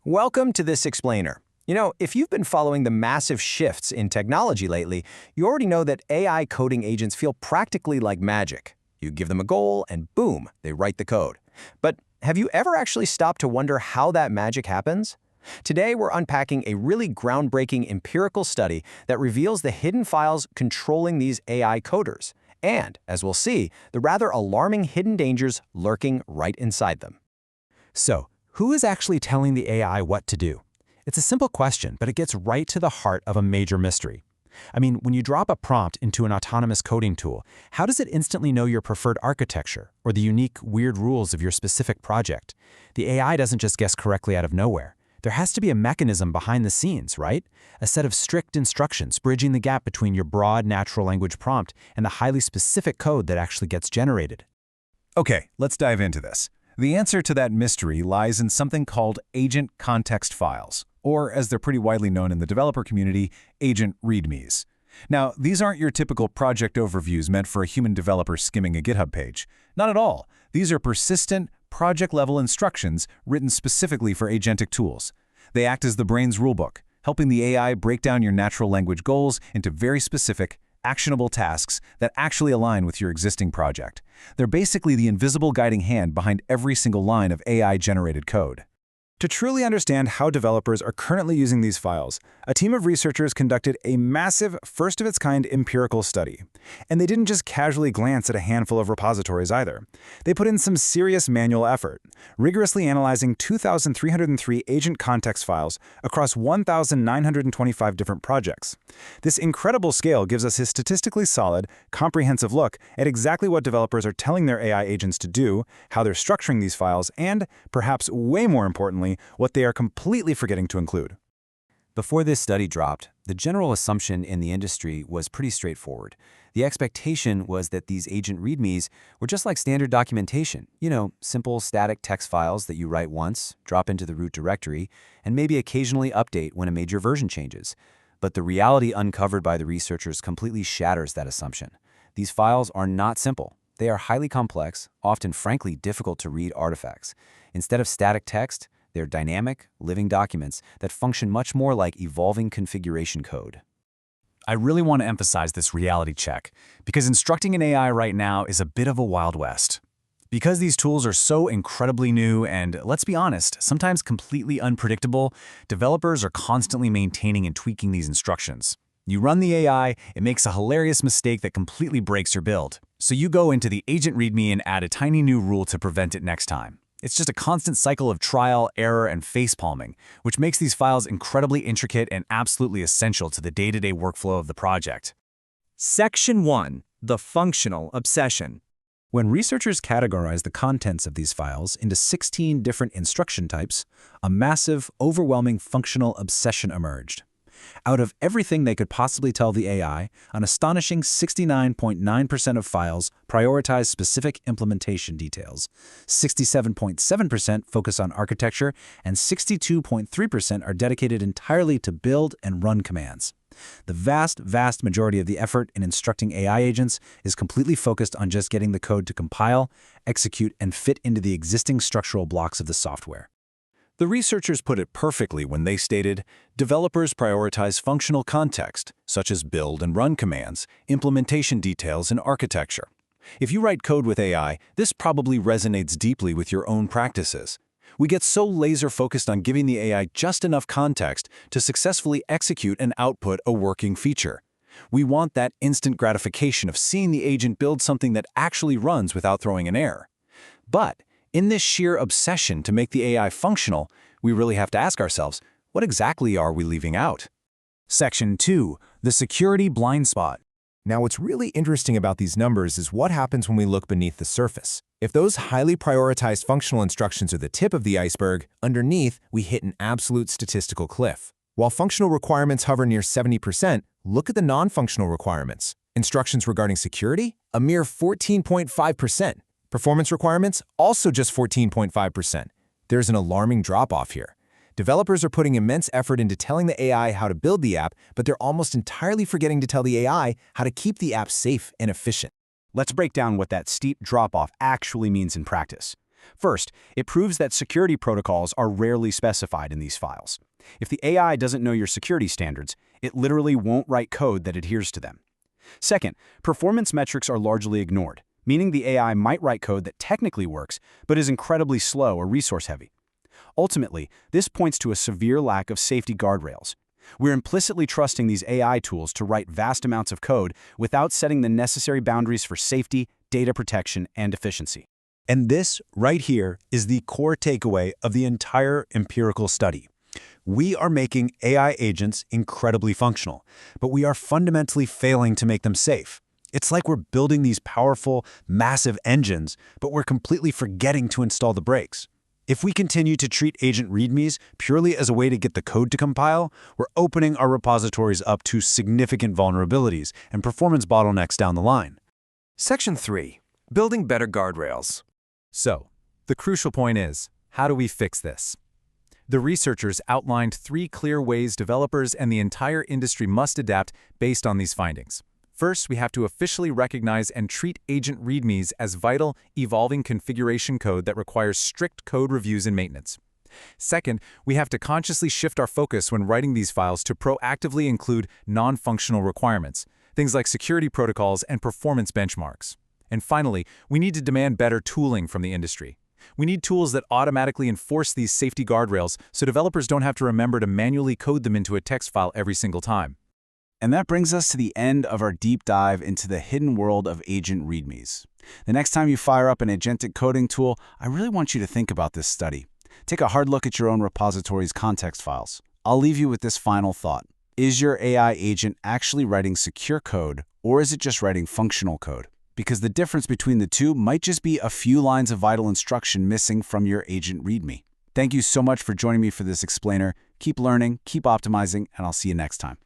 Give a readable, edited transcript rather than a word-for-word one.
Welcome to this explainer. If you've been following the massive shifts in technology lately, you already know that AI coding agents feel practically like magic. You give them a goal and boom, they write the code. But have you ever actually stopped to wonder how that magic happens? Today, we're unpacking a really groundbreaking empirical study that reveals the hidden files controlling these AI coders, and, as we'll see, the rather alarming hidden dangers lurking right inside them. So, who is actually telling the AI what to do? It's a simple question, but it gets right to the heart of a major mystery. I mean, when you drop a prompt into an autonomous coding tool, how does it instantly know your preferred architecture or the unique, weird rules of your specific project? The AI doesn't just guess correctly out of nowhere. There has to be a mechanism behind the scenes, right? A set of strict instructions bridging the gap between your broad natural language prompt and the highly specific code that actually gets generated. Okay, let's dive into this. The answer to that mystery lies in something called agent context files, or as they're pretty widely known in the developer community, agent READMEs. Now, these aren't your typical project overviews meant for a human developer skimming a GitHub page. Not at all. These are persistent, project-level instructions written specifically for agentic tools. They act as the brain's rulebook, helping the AI break down your natural language goals into very specific, actionable tasks that actually align with your existing project. They're basically the invisible guiding hand behind every single line of AI-generated code. To truly understand how developers are currently using these files, a team of researchers conducted a massive, first-of-its-kind empirical study. And they didn't just casually glance at a handful of repositories either. They put in some serious manual effort, rigorously analyzing 2,303 agent context files across 1,925 different projects. This incredible scale gives us a statistically solid, comprehensive look at exactly what developers are telling their AI agents to do, how they're structuring these files, and, perhaps way more importantly, what they are completely forgetting to include. Before this study dropped, the general assumption in the industry was pretty straightforward. The expectation was that these agent READMEs were just like standard documentation, simple static text files that you write once, drop into the root directory, and maybe occasionally update when a major version changes. But the reality uncovered by the researchers completely shatters that assumption. These files are not simple. They are highly complex, often frankly difficult to read artifacts. Instead of static text, they're dynamic, living documents that function much more like evolving configuration code. I really want to emphasize this reality check, because instructing an AI right now is a bit of a Wild West. Because these tools are so incredibly new and, let's be honest, sometimes completely unpredictable, developers are constantly maintaining and tweaking these instructions. You run the AI, it makes a hilarious mistake that completely breaks your build. So you go into the agent README and add a tiny new rule to prevent it next time. It's just a constant cycle of trial, error, and facepalming, which makes these files incredibly intricate and absolutely essential to the day-to-day workflow of the project. Section 1. The Functional Obsession. When researchers categorized the contents of these files into 16 different instruction types, a massive, overwhelming functional obsession emerged. Out of everything they could possibly tell the AI, an astonishing 69.9% of files prioritize specific implementation details, 67.7% focus on architecture, and 62.3% are dedicated entirely to build and run commands. The vast majority of the effort in instructing AI agents is completely focused on just getting the code to compile, execute, and fit into the existing structural blocks of the software. The researchers put it perfectly when they stated, developers prioritize functional context, such as build and run commands, implementation details, and architecture. If you write code with AI, this probably resonates deeply with your own practices. We get so laser-focused on giving the AI just enough context to successfully execute and output a working feature. We want that instant gratification of seeing the agent build something that actually runs without throwing an error. But in this sheer obsession to make the AI functional, we really have to ask ourselves, what exactly are we leaving out? Section 2. The Security Blind Spot. Now, what's really interesting about these numbers is what happens when we look beneath the surface. If those highly prioritized functional instructions are the tip of the iceberg, underneath, we hit an absolute statistical cliff. While functional requirements hover near 70%, look at the non-functional requirements. Instructions regarding security? A mere 14.5%. Performance requirements? Also just 14.5%. There's an alarming drop-off here. Developers are putting immense effort into telling the AI how to build the app, but they're almost entirely forgetting to tell the AI how to keep the app safe and efficient. Let's break down what that steep drop-off actually means in practice. First, it proves that security protocols are rarely specified in these files. If the AI doesn't know your security standards, it literally won't write code that adheres to them. Second, performance metrics are largely ignored, meaning the AI might write code that technically works, but is incredibly slow or resource-heavy. Ultimately, this points to a severe lack of safety guardrails. We're implicitly trusting these AI tools to write vast amounts of code without setting the necessary boundaries for safety, data protection, and efficiency. And this, right here, is the core takeaway of the entire empirical study. We are making AI agents incredibly functional, but we are fundamentally failing to make them safe. It's like we're building these powerful, massive engines, but we're completely forgetting to install the brakes. If we continue to treat agent READMEs purely as a way to get the code to compile, we're opening our repositories up to significant vulnerabilities and performance bottlenecks down the line. Section 3. Building better guardrails. So, the crucial point is, how do we fix this? The researchers outlined 3 clear ways developers and the entire industry must adapt based on these findings. First, we have to officially recognize and treat agent READMEs as vital, evolving configuration code that requires strict code reviews and maintenance. Second, we have to consciously shift our focus when writing these files to proactively include non-functional requirements, things like security protocols and performance benchmarks. And finally, we need to demand better tooling from the industry. We need tools that automatically enforce these safety guardrails so developers don't have to remember to manually code them into a text file every single time. And that brings us to the end of our deep dive into the hidden world of agent READMEs. The next time you fire up an agentic coding tool, I really want you to think about this study. Take a hard look at your own repository's context files. I'll leave you with this final thought. Is your AI agent actually writing secure code, or is it just writing functional code? Because the difference between the two might just be a few lines of vital instruction missing from your agent README. Thank you so much for joining me for this explainer. Keep learning, keep optimizing, and I'll see you next time.